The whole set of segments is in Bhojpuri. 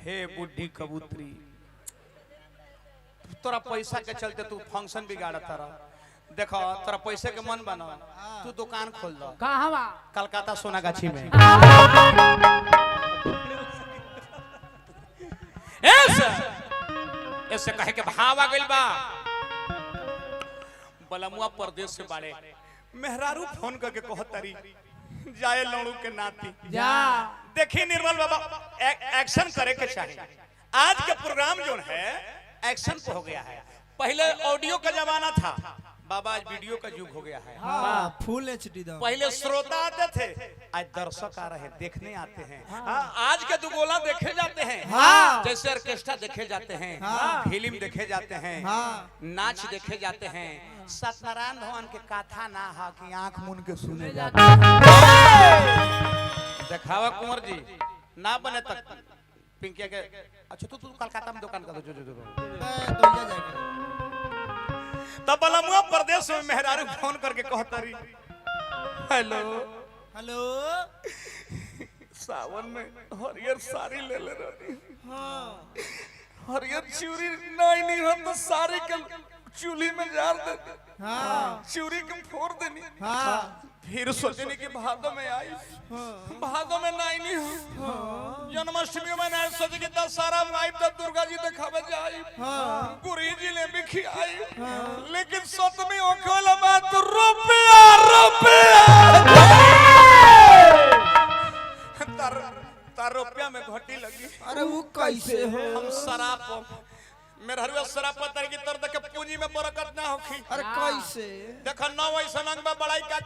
हे बुढ़ी कबूतरी, तोरा पैसा के चलते तू फंक्शन बिगाड़ता रहा। देखो तोरा पैसे के मन बना, तू दुकान खोल दो। कहाँ? कलकत्ता सोनागाछी में। ऐसे कहे के भाव आ गइल बा। बलमुआ परदेश से बाड़े, मेहरारू फोन करके कहतारी जाए लौड़ू के नाती जा। देखिए निर्मल बाबा, एक्शन करे के चाहिए। आज का प्रोग्राम जो है एक्शन पे हो गया है। पहले ऑडियो का जमाना था, बाबा आज वीडियो का युग हो गया है। हाँ, फुल एचडी दा। पहले श्रोता आते थे, आज दर्शक आ रहे, देखने आते हैं। आज के दुगोला देखे जाते हैं। जैसे ऑर्केस्ट्रा देखे जाते हैं, फिल्म देखे जाते हैं, नाच देखे जाते हैं। सत्यनारायण भगवान के कथा ना हा कि आंख मुन के सुने जाते हैं। देखावा कुंवर जी ना बने तक पिंकिया के। अच्छा तू कलकत्ता में दुकान कर दो। तब बलमुआ प्रदेश में मेहरारू फोन करके कहतारी हेलो हेलो, सावन में हरियर साड़ी ले रही। हरियर चूड़ी नहीं हो तो साड़ी के चूल्ही में जार दे। चूड़ी के फोड़ देनी। फिर सोचने की भादों में आई, भादों में नहीं हो। जन्माष्टमी में नहीं सोचे कि दशहरा में आई तो दुर्गा जी दिखावे जाई, गुरी जिलेबी खिलाई। लेकिन सतमी ओखला बात रुपया तार रुपया में घटी लगी। अरे वो कैसे हो? हम शराब मेरे हरुआ शराब पतर की तरह देखे पूंजी में बरकत ना होखी। अरे कैसे? देखो नौ ऐसा नंग में बड़ाई क्या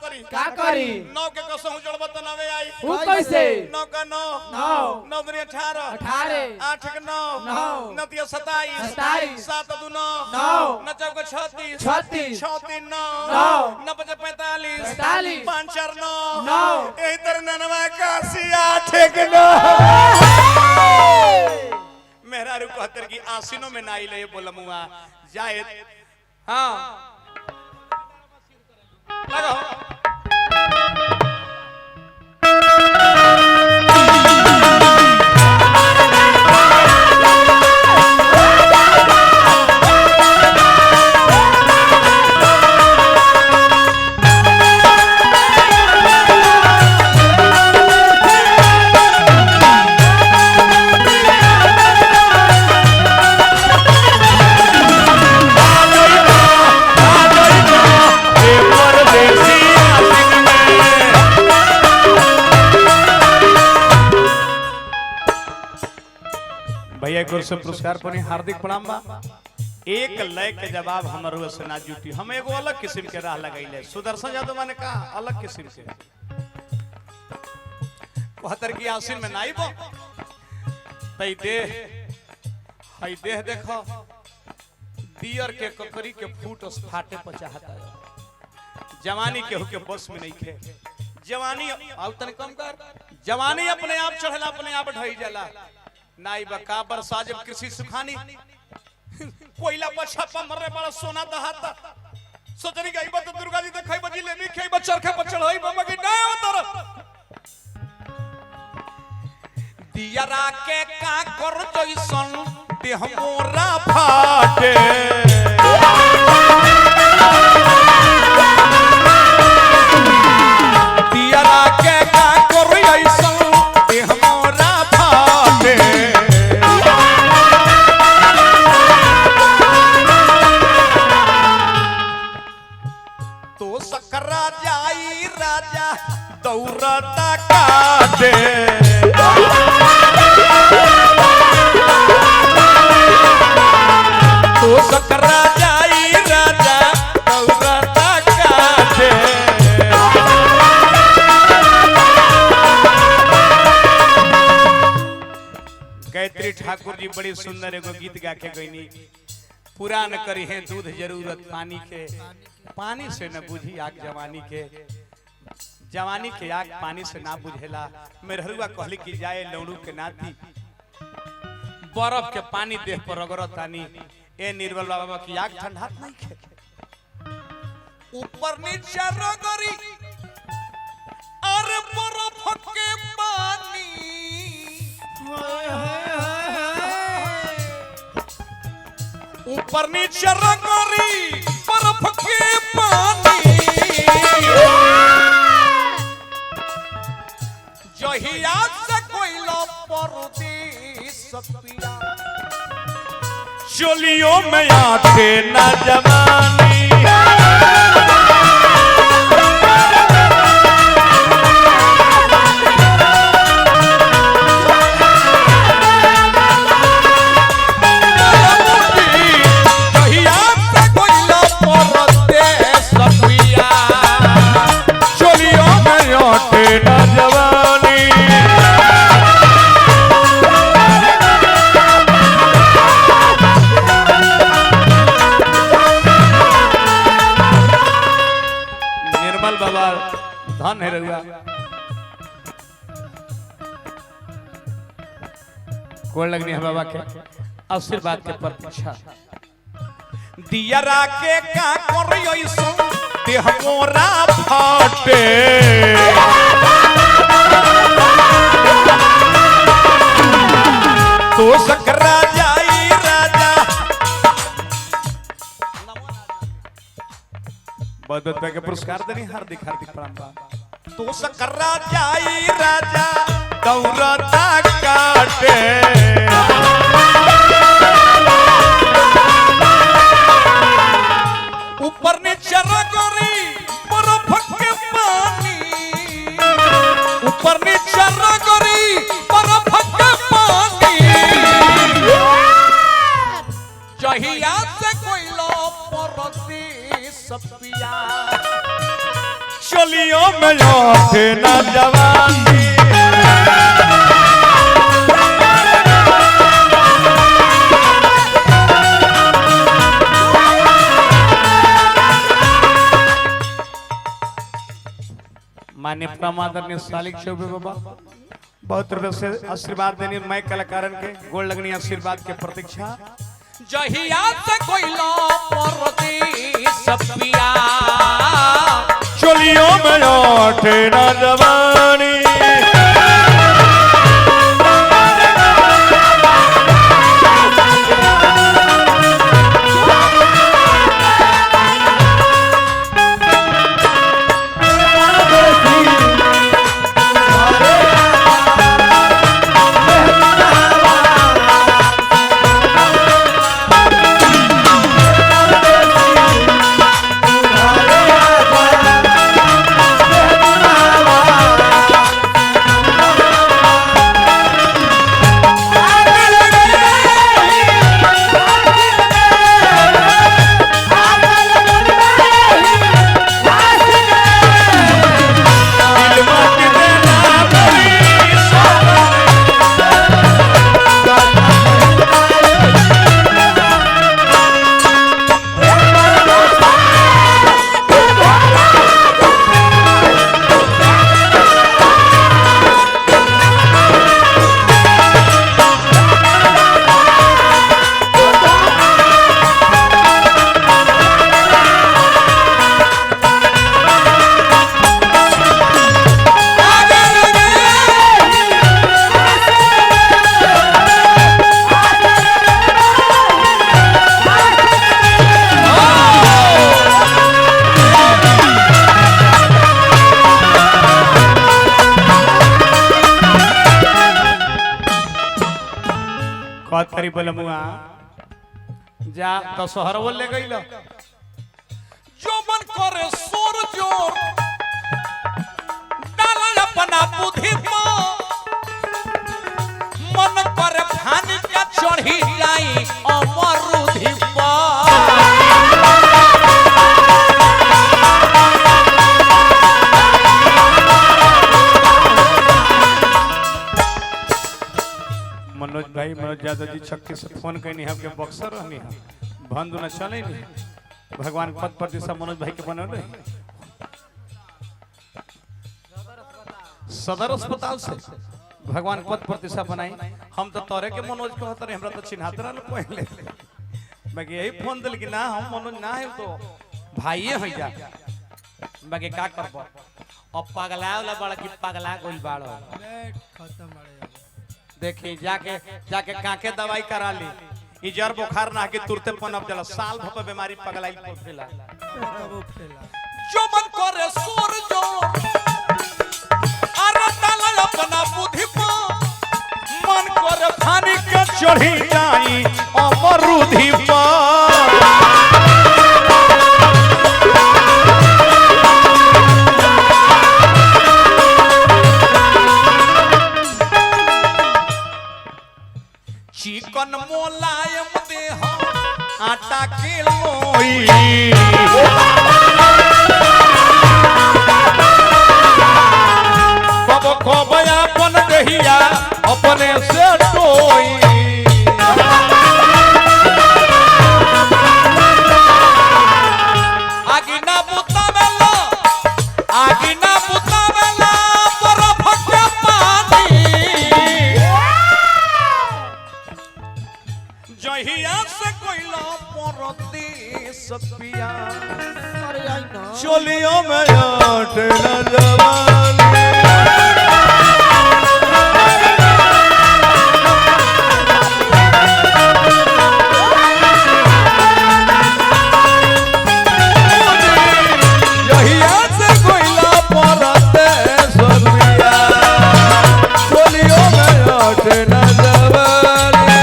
करी? नौ के कसम जोड़ब तो नवे आई। वो कैसे? 9 का 9 9 दुनिया 18 8 के 9 9 तिया 27 7 दू 9 9 चौक 36 6 3 9 9 5 45 5 4 9 यही तरह 89 8 के 9। मेहरारू कहतर की आसीनों में नाई ले बोलमुआ जाए। हाँ लगाओ। भैया गुरु से पुरस्कार पर हार्दिक प्रणाम बा। एक लय के जवाब हमारे से ना जुटी, हम एगो अलग किस्म के राह लगाइले। सुदर्शन यादव माने का अलग किस्म के कहतर की आसिन में नाई बो तई देह देखो दियर के ककरी के फूट फाटे पर चाहता है। जवानी के होके बस में नहीं खे। जवानी आउ तन कम कर, जवानी अपने आप चढ़ला अपने आप ढई जाला। नाई बका बरसा जब कृषि सुखानी कोयला पर छापा मरने वाला सोना दहाता। सोचनी गई बात दुर्गा जी देखई बजी लेबी खई बचरखा पर चढ़ई बाबा की ना उतर। दिया राके का कर जइसन देह मोरा फाटे। दिया राके का कर जइसन देह मोरा फाटे। तो सकरा जाई राजा दौरता काटे। तो सकरा जाई राजा दौरता काटे। गायत्री ठाकुर जी बड़ी सुंदर एगो गीत गा के गईनी। पुरान करी है दूध जरूरत पानी के, पानी से न बुझी आग जवानी के। जवानी के आग पानी से ना बुझेला। मेहरुआ कहली कि जाए लौड़ू के नाती बर्फ के पानी देह पर रगड़तानी। ए निर्मल बाबा की आग ठंडा नहीं खे। ऊपर नीचे रगड़ी और बर्फ के पानी ऊपर नीचे रगोरी बर्फ के पानी जहिया से कोयला परदेश पिया चोलियों में आते न जवानी धन है रहुआ कोई लगनी है बाबा के आशीर्वाद के प्रतीक्षा दिया राके का करियो सो देह मोरा फाटे तो सकरा जाई राजा बहुत के पुरस्कार देनी हार्दिक हार्दिक प्रणाम तो सकरा जाई राजा दौरता काटे ऊपर नीचे रगोरी बर्फ के पानी ऊपर नीचे रगोरी बर्फ के पानी जहिया से कोयला परदेश पिया चलियों में लौटे न जवानी मान्य प्रमादरणीय सालिक चौबे बाबा बहुत रुपए से आशीर्वाद देने मैं कलाकारन के गोड़ लगनी आशीर्वाद के प्रतीक्षा जहिया से कोयला परदेश पिया चोलियों में लौटे न जवानी करी बलमुआ जा तो शहर बोल ले गई जो मन करे सोर जोर डाला अपना बुद्धि मन करे भानी का चढ़ी जाई अमरुधि मनोज भाई मनोज यादव जी छक्के से फोन करनी है आपके बक्सर रहनी है भंद न चले नहीं भगवान पद प्रतिष्ठा मनोज भाई के बनल सदर अस्पताल से भगवान पद प्रतिष्ठा बनाई हम तो तोरे के मनोज कहत रहे हमरा तो चिन्हात रहल पहले बाकी यही फोन दिल कि ना हम मनोज ना है तो भाईए हो जा बाकी का करब अब पगला वाला बड़ा कि पगला गोल बाड़ो खत्म बड़े देखी जाके जाके काके दवाई करा ली ई जर बुखार ना के तुरते पनप जाला साल भर बीमारी पगलाई फैला कबो फैला जो मन करे सुर जो अरे डाल अपना बुद्धि पर मन करे फानी के चढ़ी जाई अमरुधि पर चिकन मोलायम देह आटा के लोई कब कब अपन दहिया अपने से टोई आगी ना बुतावेला आगी ना बुतावेला बर्फ के पानी जहिया से कोइला परदेश पिया अरे आई ना चोलियों में आट न जवानी जहिया से कोइला परदेश पिया चोलियों में आट न जवानी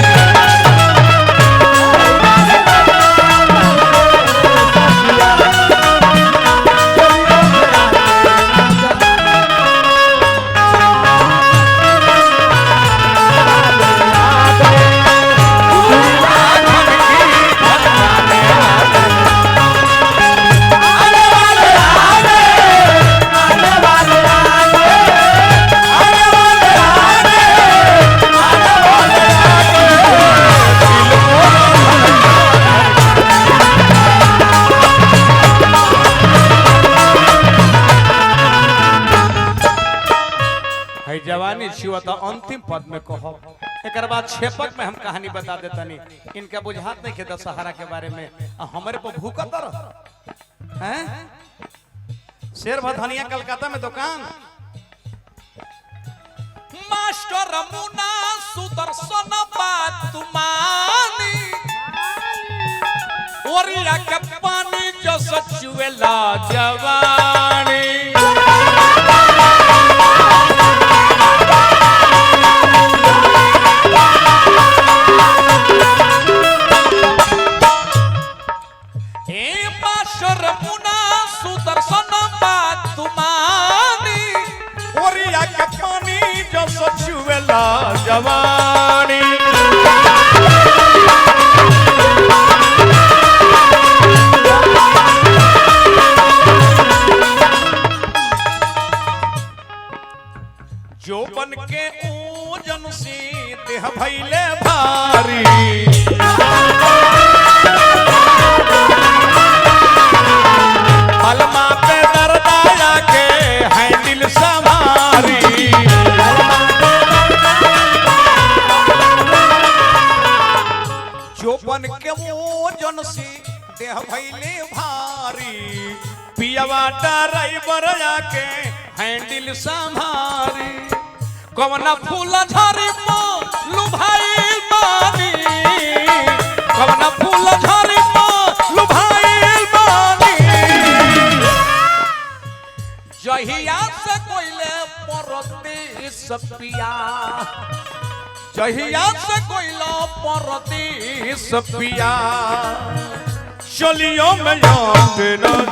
जवानी शिव तो अंतिम पद में कहो एक बाद छेपक में हम कहानी बता देतनी इनका बुझात नहीं के दशहरा के बारे में हमारे पर भूखत रह हैं शेर भधनिया कलकत्ता में दुकान मास्टर मुना सुदर्शन बात तुमानी ओरिया के पानी जो सचुएला जवानी सुदर्शन बात तुमानी ओरिया के पानी जो सचुएला जवानी जो बन के ओजन से देह भइले भारी अलमा पे दरदाया के हैंडल संभारी चोपन के ओजन से देह भइले भारी पियवा ड्राइवर के हैंडल संभारी कवना फूल झरी मो लुभाई बानी कवना फूल झरी मो लुभाई बानी जहिया से कोइले परदेश पिया जहिया से कोइला परदेश पिया चलियो में याद न